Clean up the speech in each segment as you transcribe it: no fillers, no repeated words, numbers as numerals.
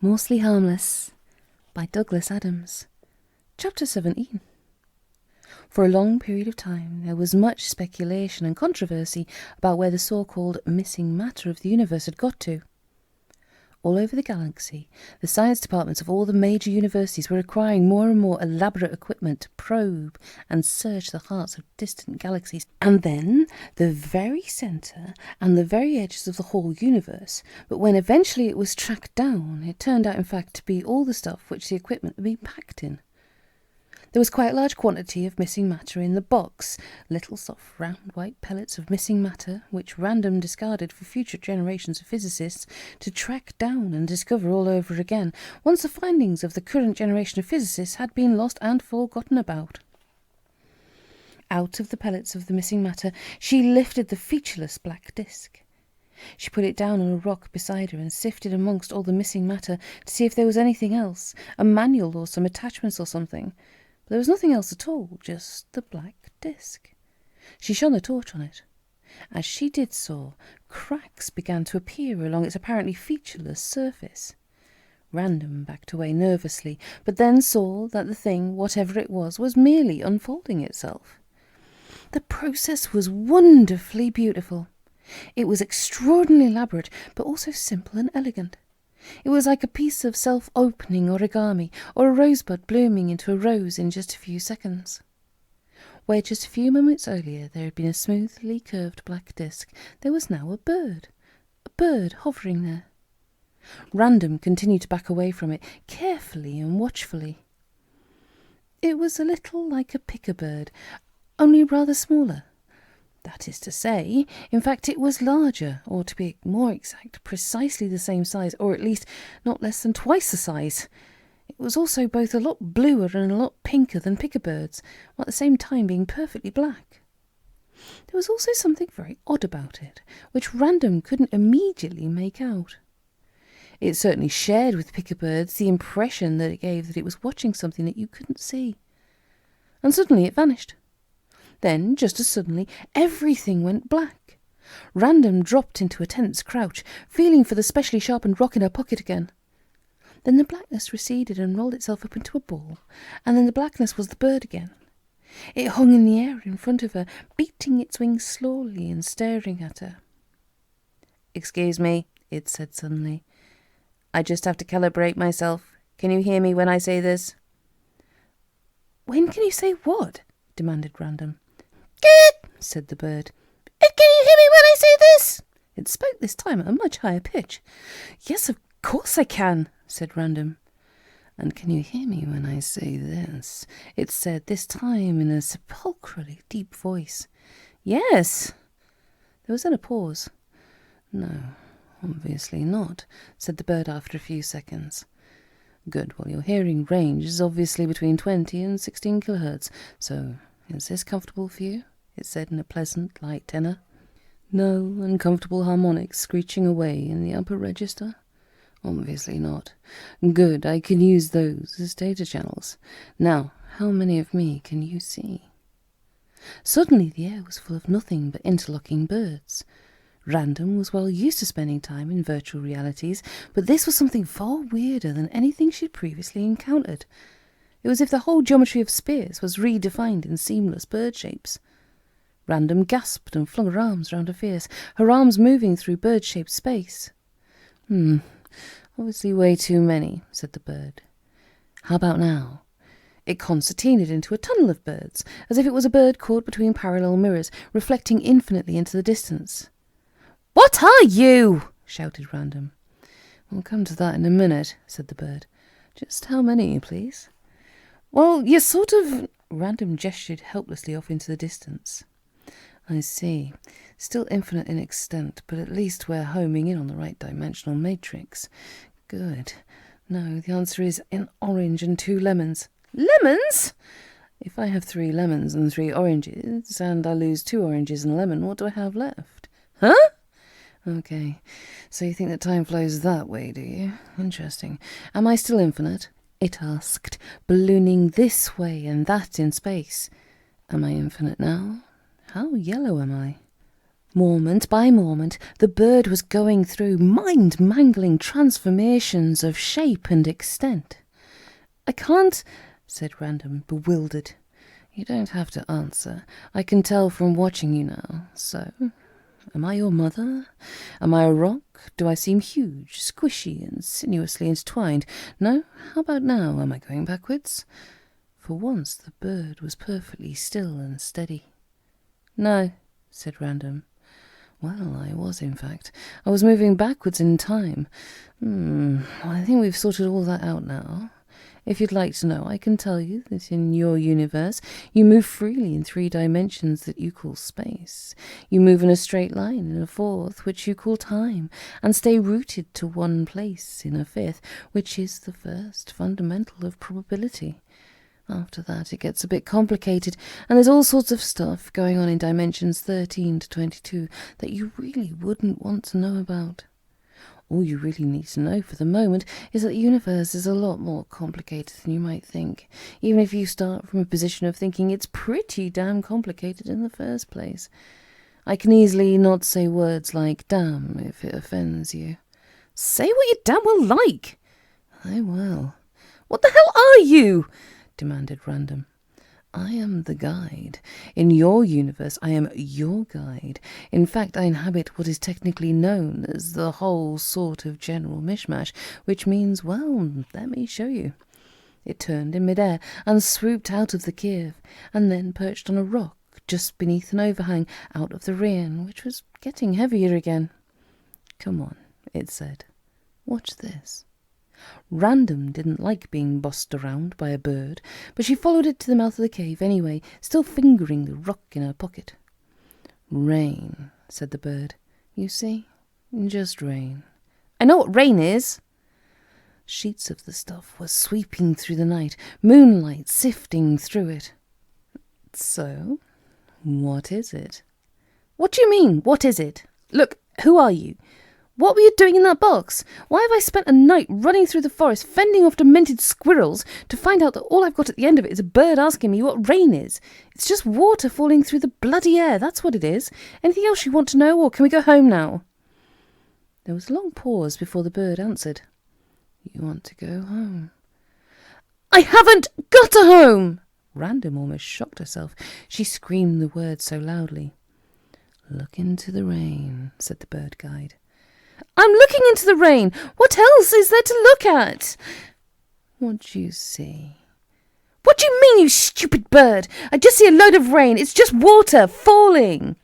Mostly Harmless by Douglas Adams. Chapter 17. For a long period of time there was much speculation and controversy about where the so-called missing matter of the universe had got to. All over the galaxy, the science departments of all the major universities were acquiring more and more elaborate equipment to probe and search the hearts of distant galaxies. And then the very centre and the very edges of the whole universe. But when eventually it was tracked down, it turned out in fact to be all the stuff which the equipment had been packed in. There was quite a large quantity of missing matter in the box, little soft round white pellets of missing matter, which random discarded for future generations of physicists to track down and discover all over again, once the findings of the current generation of physicists had been lost and forgotten about. Out of the pellets of the missing matter, she lifted the featureless black disk. She put it down on a rock beside her and sifted amongst all the missing matter to see if there was anything else, a manual or some attachments or something. There was nothing else at all, just the black disk. She shone the torch on it. As she did so, cracks began to appear along its apparently featureless surface. Random backed away nervously, but then saw that the thing, whatever it was merely unfolding itself. The process was wonderfully beautiful. It was extraordinarily elaborate, but also simple and elegant. It was like a piece of self-opening origami, or a rosebud blooming into a rose in just a few seconds. Where just a few moments earlier there had been a smoothly curved black disk, there was now a bird hovering there. Random continued to back away from it, carefully and watchfully. It was a little like a picker bird, only rather smaller. That is to say, in fact, it was larger, or to be more exact, precisely the same size, or at least not less than twice the size. It was also both a lot bluer and a lot pinker than pickerbirds, while at the same time being perfectly black. There was also something very odd about it, which Random couldn't immediately make out. It certainly shared with pickerbirds the impression that it gave that it was watching something that you couldn't see. And suddenly it vanished. Then, just as suddenly, everything went black. Random dropped into a tense crouch, feeling for the specially sharpened rock in her pocket again. Then the blackness receded and rolled itself up into a ball, and then the blackness was the bird again. It hung in the air in front of her, beating its wings slowly and staring at her. "Excuse me," it said suddenly. "I just have to calibrate myself. Can you hear me when I say this?" "When can you say what?" demanded Random. "Good," said the bird. "Can you hear me when I say this?" It spoke this time at a much higher pitch. "Yes, of course I can," said Random. "And can you hear me when I say this?" it said, this time in a sepulchrally deep voice. "Yes." There was then a pause. "No, obviously not," said the bird after a few seconds. "Good, well, your hearing range is obviously between 20 and 16 kilohertz, so is this comfortable for you?" it said in a pleasant, light tenor. "No uncomfortable harmonics screeching away in the upper register?" "Obviously not. Good, I can use those as data channels. Now, how many of me can you see?" Suddenly the air was full of nothing but interlocking birds. Random was well used to spending time in virtual realities, but this was something far weirder than anything she'd previously encountered. It was as if the whole geometry of space was redefined in seamless bird shapes. Random gasped and flung her arms round her face, her arms moving through bird-shaped space. Obviously way too many," said the bird. "How about now?" It concertinaed into a tunnel of birds, as if it was a bird caught between parallel mirrors, reflecting infinitely into the distance. "What are you?" shouted Random. "We'll come to that in a minute," said the bird. "Just how many, please?" "Well, you're sort of—" Random gestured helplessly off into the distance. "I see. Still infinite in extent, but at least we're homing in on the right dimensional matrix. Good. No, the answer is an orange and 2 lemons." "Lemons?" "If I have 3 lemons and 3 oranges, and I lose 2 oranges and a lemon, what do I have left?" "Huh?" "Okay, so you think that time flows that way, do you? Interesting. Am I still infinite?" it asked, ballooning this way and that in space. "Am I infinite now? How yellow am I?" Moment by moment, the bird was going through mind-mangling transformations of shape and extent. "I can't," said Random, bewildered. "You don't have to answer. I can tell from watching you now. So, am I your mother? Am I a rock? Do I seem huge, squishy, and sinuously intertwined? No? How about now? Am I going backwards?" For once the bird was perfectly still and steady. "No," said Random. Well, I was, in fact. I was moving backwards in time. I think we've sorted all that out now. If you'd like to know, I can tell you that in your universe, you move freely in 3 dimensions that you call space. You move in a straight line in a 4th, which you call time, and stay rooted to one place in a 5th, which is the first fundamental of probability. After that, it gets a bit complicated, and there's all sorts of stuff going on in dimensions 13 to 22 that you really wouldn't want to know about. All you really need to know for the moment is that the universe is a lot more complicated than you might think, even if you start from a position of thinking it's pretty damn complicated in the first place. I can easily not say words like damn if it offends you. Say what you damn well like. I will. What the hell are you? Demanded Random. I am the guide. In your universe, I am your guide. In fact, I inhabit what is technically known as the whole sort of general mishmash, which means, well, let me show you. It turned in midair and swooped out of the cave, and then perched on a rock just beneath an overhang out of the rain, which was getting heavier again. Come on, it said. Watch this. Random didn't like being bossed around by a bird, but she followed it to the mouth of the cave anyway, still fingering the rock in her pocket. Rain, said the bird. You see? Just rain. I know what rain is. Sheets of the stuff were sweeping through the night, moonlight sifting through it. So, what is it? What do you mean, what is it? Look, who are you? What were you doing in that box? Why have I spent a night running through the forest, fending off demented squirrels, to find out that all I've got at the end of it is a bird asking me what rain is? It's just water falling through the bloody air, that's what it is. Anything else you want to know, or can we go home now? There was a long pause before the bird answered. You want to go home? I haven't got a home! Random almost shocked herself. She screamed the words so loudly. Look into the rain, said the bird guide. I'm looking into the rain. What else is there to look at? What do you see? What do you mean, you stupid bird? I just see a load of rain. It's just water falling.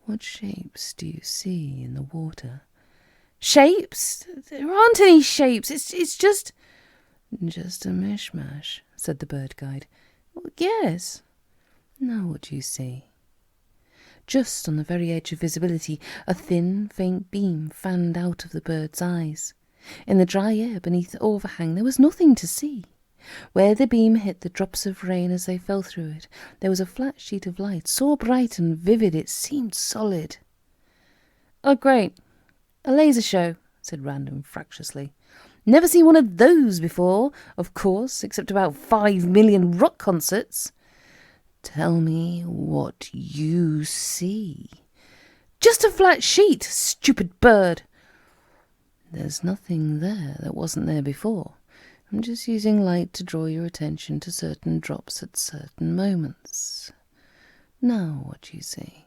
What shapes do you see in the water? Shapes? There aren't any shapes. It's just... Just a mishmash, said the bird guide. Well, yes. Now what do you see? Just on the very edge of visibility, a thin, faint beam fanned out of the bird's eyes. In the dry air beneath the overhang there was nothing to see. Where the beam hit the drops of rain as they fell through it, there was a flat sheet of light, so bright and vivid it seemed solid. Oh, great. A laser show, said Random fractiously. Never seen one of those before, of course, except about 5 million rock concerts. Tell me what you see. Just a flat sheet, stupid bird. There's nothing there that wasn't there before. I'm just using light to draw your attention to certain drops at certain moments. Now what do you see?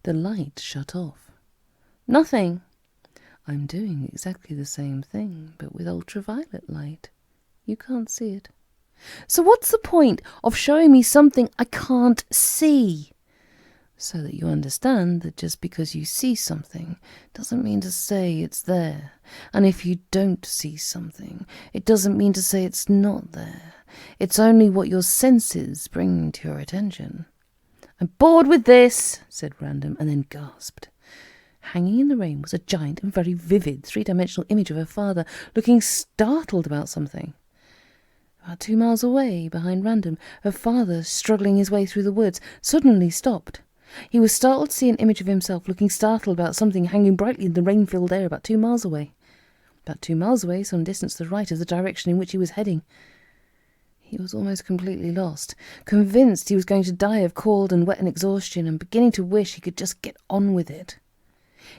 The light shut off. Nothing. I'm doing exactly the same thing, but with ultraviolet light. You can't see it. So what's the point of showing me something I can't see? So that you understand that just because you see something doesn't mean to say it's there. And if you don't see something, it doesn't mean to say it's not there. It's only what your senses bring to your attention. I'm bored with this, said Random, and then gasped. Hanging in the rain was a giant and very vivid 3-dimensional image of her father, looking startled about something. About 2 miles away, behind Random, her father, struggling his way through the woods, suddenly stopped. He was startled to see an image of himself looking startled about something hanging brightly in the rain-filled air about 2 miles away. About 2 miles away, some distance to the right of the direction in which he was heading. He was almost completely lost, convinced he was going to die of cold and wet and exhaustion, and beginning to wish he could just get on with it.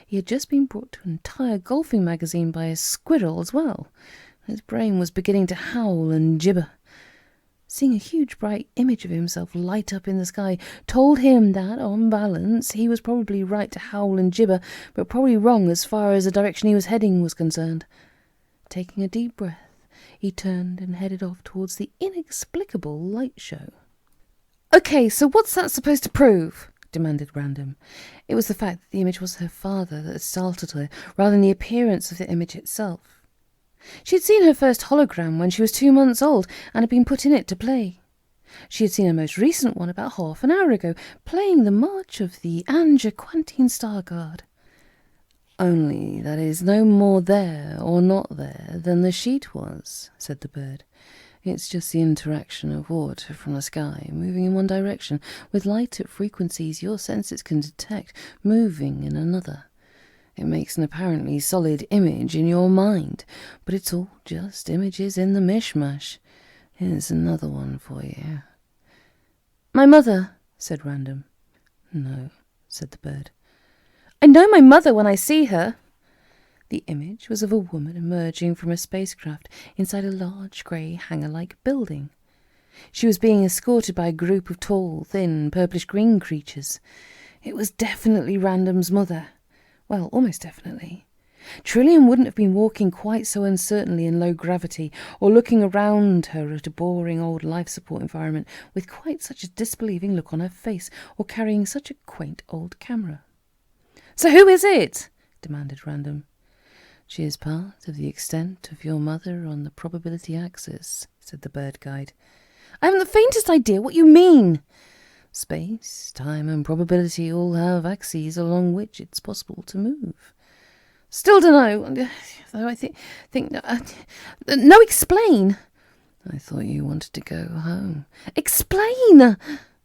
He had just been brought to an entire golfing magazine by a squirrel as well. His brain was beginning to howl and gibber. Seeing a huge bright image of himself light up in the sky told him that, on balance, he was probably right to howl and gibber, but probably wrong as far as the direction he was heading was concerned. Taking a deep breath, he turned and headed off towards the inexplicable light show. "Okay, so what's that supposed to prove?" demanded Random. It was the fact that the image was her father that had startled her, rather than the appearance of the image itself. She had seen her first hologram when she was 2 months old and had been put in it to play. She had seen her most recent one about half an hour ago, playing the march of the Quantine Star Guard. "Only that is no more there or not there than the sheet was," said the bird. "It's just the interaction of water from the sky moving in one direction with light at frequencies your senses can detect moving in another. It makes an apparently solid image in your mind, but it's all just images in the mishmash. Here's another one for you." "My mother," said Random. "No," said the bird. "I know my mother when I see her." The image was of a woman emerging from a spacecraft inside a large grey hangar-like building. She was being escorted by a group of tall, thin, purplish-green creatures. It was definitely Random's mother. Well, almost definitely. Trillian wouldn't have been walking quite so uncertainly in low gravity, or looking around her at a boring old life support environment with quite such a disbelieving look on her face, or carrying such a quaint old camera. "So who is it?" demanded Random. "She is part of the extent of your mother on the probability axis," said the bird guide. "I haven't the faintest idea what you mean." "Space, time, and probability all have axes along which it's possible to move." "Still dunno, though I think no, explain." "I thought you wanted to go home." "Explain!"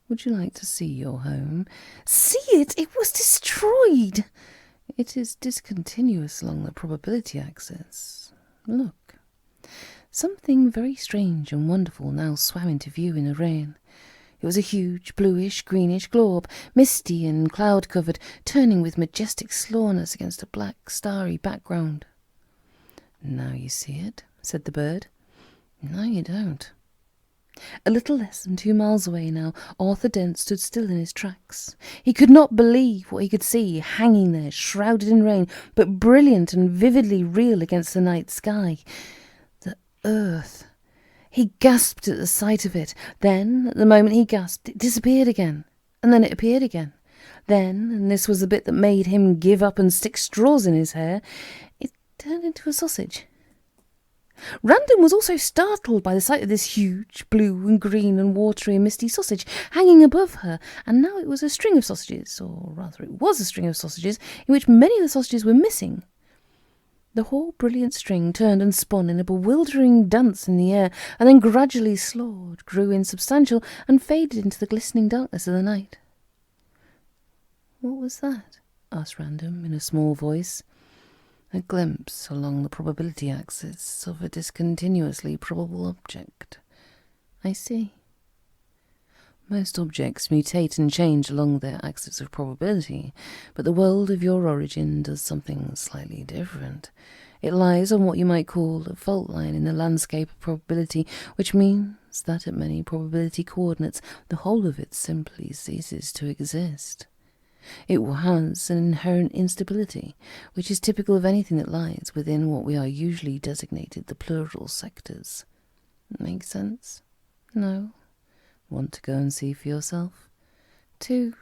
"Would you like to see your home?" "See it? It was destroyed." "It is discontinuous along the probability axis. Look." Something very strange and wonderful now swam into view in the rain. It was a huge, bluish-greenish globe, misty and cloud-covered, turning with majestic slowness against a black, starry background. "Now you see it," said the bird. "No, you don't." A little less than 2 miles away now, Arthur Dent stood still in his tracks. He could not believe what he could see, hanging there, shrouded in rain, but brilliant and vividly real against the night sky. The earth. He gasped at the sight of it. Then, at the moment he gasped, it disappeared again. And then it appeared again. Then, and this was the bit that made him give up and stick straws in his hair, it turned into a sausage. Random was also startled by the sight of this huge, blue and green and watery and misty sausage hanging above her, and now it was a string of sausages, or rather it was a string of sausages, in which many of the sausages were missing. The whole brilliant string turned and spun in a bewildering dance in the air, and then gradually slowed, grew insubstantial, and faded into the glistening darkness of the night. "What was that?" asked Random in a small voice. "A glimpse along the probability axis of a discontinuously probable object." "I see." "Most objects mutate and change along their axis of probability, but the world of your origin does something slightly different. It lies on what you might call a fault line in the landscape of probability, which means that at many probability coordinates, the whole of it simply ceases to exist. It has an inherent instability, which is typical of anything that lies within what we are usually designated the plural sectors. Make sense? No? Want to go and see for yourself? To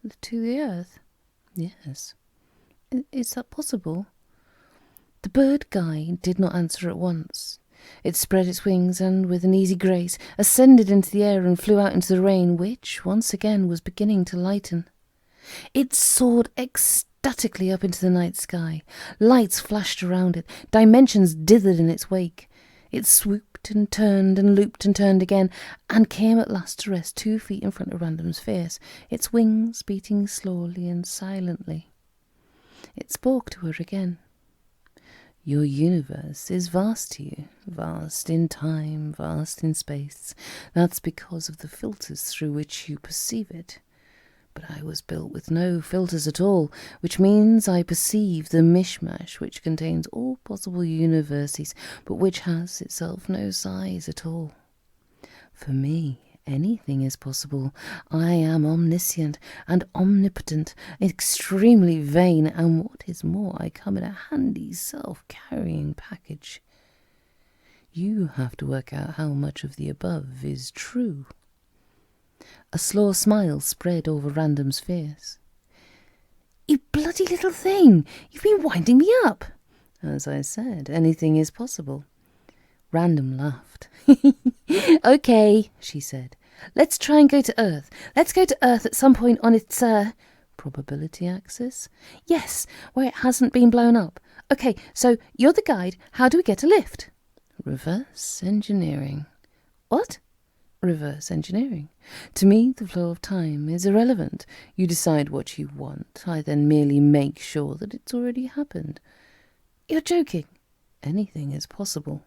the earth? Yes. Is that possible? The bird guide did not answer at once. It spread its wings and, with an easy grace, ascended into the air and flew out into the rain, which, once again, was beginning to lighten. It soared ecstatically up into the night sky. Lights flashed around it. Dimensions dithered in its wake. It swooped and turned and looped and turned again, and came at last to rest 2 feet in front of Random's face, its wings beating slowly and silently. It spoke to her again. Your universe is vast to you, vast in time, vast in space. That's because of the filters through which you perceive it. But I was built with no filters at all, which means I perceive the mishmash which contains all possible universes, but which has itself no size at all. For me, anything is possible. I am omniscient and omnipotent, extremely vain, and what is more, I come in a handy self-carrying package. You have to work out how much of the above is true. A slow smile spread over Random's face. You bloody little thing! You've been winding me up! As I said, anything is possible. Random laughed. Okay, she said. Let's try and go to Earth. Let's go to Earth at some point on its, probability axis? Yes, where it hasn't been blown up. Okay, so you're the guide. How do we get a lift? Reverse engineering. What? Reverse engineering. To me, the flow of time is irrelevant. You decide what you want. I then merely make sure that it's already happened. You're joking. Anything is possible.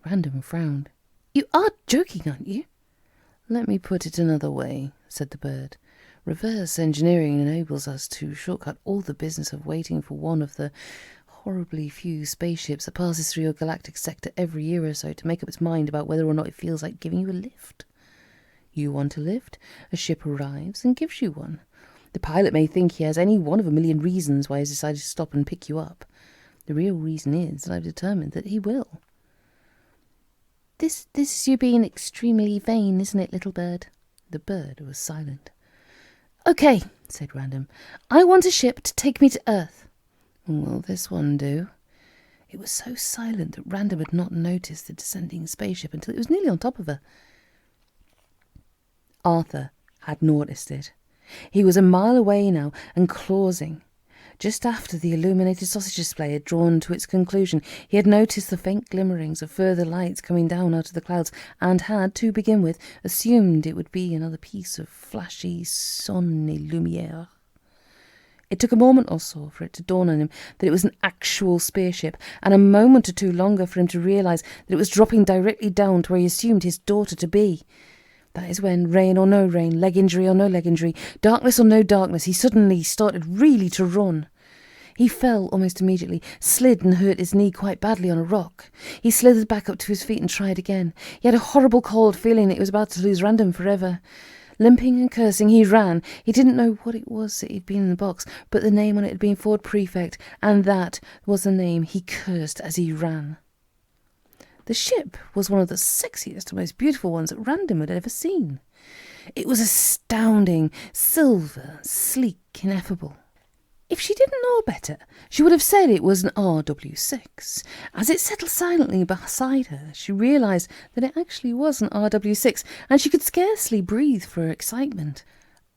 Random frowned. You are joking, aren't you? Let me put it another way, said the bird. Reverse engineering enables us to shortcut all the business of waiting for one of the horribly few spaceships that passes through your galactic sector every year or so to make up its mind about whether or not it feels like giving you a lift. You want a lift, a ship arrives and gives you one. The pilot may think he has any one of a million reasons why he's decided to stop and pick you up. The real reason is that I've determined that he will. This is you being extremely vain, isn't it, little bird? The bird was silent. Okay, said Random. I want a ship to take me to Earth. Will this one do? It was so silent that Random had not noticed the descending spaceship until it was nearly on top of her. Arthur had noticed it. He was a mile away now and clawsing. Just after the illuminated sausage display had drawn to its conclusion, he had noticed the faint glimmerings of further lights coming down out of the clouds, and had, to begin with, assumed it would be another piece of flashy sonne-lumière. It took a moment or so for it to dawn on him that it was an actual spaceship, and a moment or two longer for him to realise that it was dropping directly down to where he assumed his daughter to be. That is when, rain or no rain, leg injury or no leg injury, darkness or no darkness, he suddenly started really to run. He fell almost immediately, slid and hurt his knee quite badly on a rock. He slithered back up to his feet and tried again. He had a horrible cold feeling that he was about to lose Random forever. Limping and cursing, he ran. He didn't know what it was that he'd been in the box, but the name on it had been Ford Prefect, and that was the name he cursed as he ran. The ship was one of the sexiest and most beautiful ones that Random had ever seen. It was astounding, silver, sleek, ineffable. If she didn't know better, she would have said it was an RW6. As it settled silently beside her, she realised that it actually was an RW6, and she could scarcely breathe for excitement.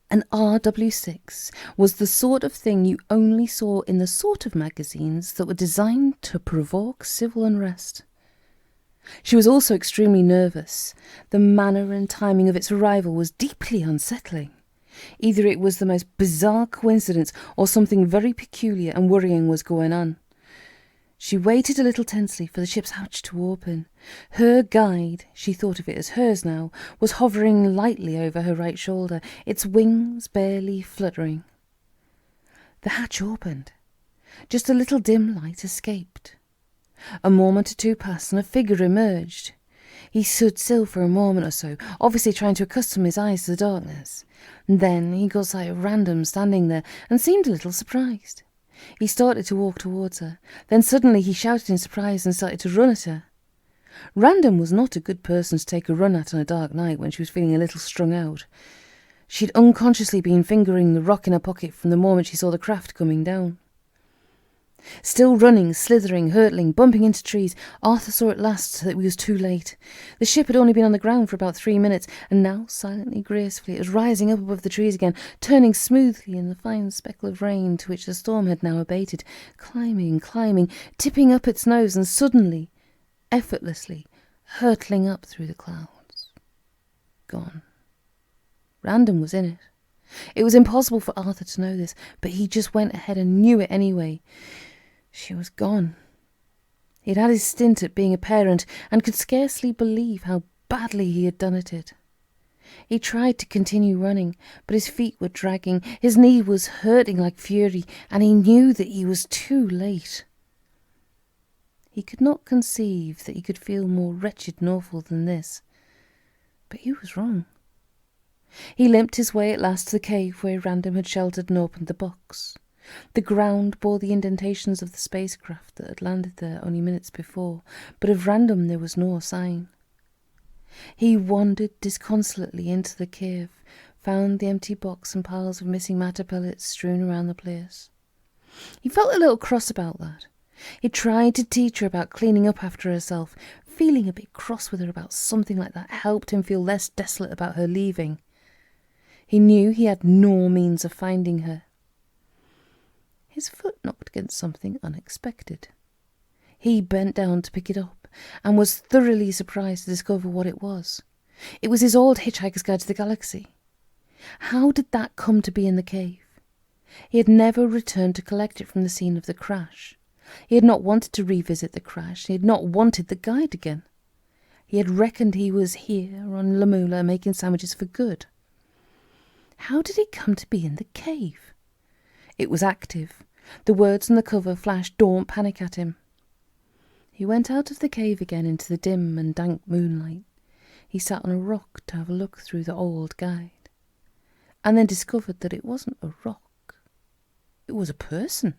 An RW6 was the sort of thing you only saw in the sort of magazines that were designed to provoke civil unrest. She was also extremely nervous. The manner and timing of its arrival was deeply unsettling. Either it was the most bizarre coincidence or something very peculiar and worrying was going on. She waited a little tensely for the ship's hatch to open. Her guide, she thought of it as hers now, was hovering lightly over her right shoulder, its wings barely fluttering. The hatch opened. Just a little dim light escaped. A moment or two passed and a figure emerged. He stood still for a moment or so, obviously trying to accustom his eyes to the darkness. Then he got sight of Random standing there and seemed a little surprised. He started to walk towards her. Then suddenly he shouted in surprise and started to run at her. Random was not a good person to take a run at on a dark night when she was feeling a little strung out. She'd unconsciously been fingering the rock in her pocket from the moment she saw the craft coming down. Still running, slithering, hurtling, bumping into trees, Arthur saw at last that it was too late. The ship had only been on the ground for about 3 minutes, and now, silently, gracefully, it was rising up above the trees again, turning smoothly in the fine speckle of rain to which the storm had now abated, climbing, tipping up its nose, and suddenly, effortlessly, hurtling up through the clouds. Gone. Random was in it. It was impossible for Arthur to know this, but he just went ahead and knew it anyway. She was gone. He'd had his stint at being a parent and could scarcely believe how badly he had done at it. He tried to continue running, but his feet were dragging, his knee was hurting like fury, and he knew that he was too late. He could not conceive that he could feel more wretched and awful than this, but he was wrong. He limped his way at last to the cave where Random had sheltered and opened the box. The ground bore the indentations of the spacecraft that had landed there only minutes before, but of Random there was no sign. He wandered disconsolately into the cave, found the empty box and piles of missing matter pellets strewn around the place. He felt a little cross about that. He tried to teach her about cleaning up after herself. Feeling a bit cross with her about something like that helped him feel less desolate about her leaving. He knew he had no means of finding her. His foot knocked against something unexpected. He bent down to pick it up and was thoroughly surprised to discover what it was. It was his old Hitch-hiker's Guide to the Galaxy. How did that come to be in the cave? He had never returned to collect it from the scene of the crash. He had not wanted to revisit the crash. He had not wanted the guide again. He had reckoned he was here on Lamula making sandwiches for good. How did it come to be in the cave? It was active. The words on the cover flashed "Don't panic" at him. He went out of the cave again into the dim and dank moonlight. He sat on a rock to have a look through the old guide, and then discovered that it wasn't a rock. It was a person.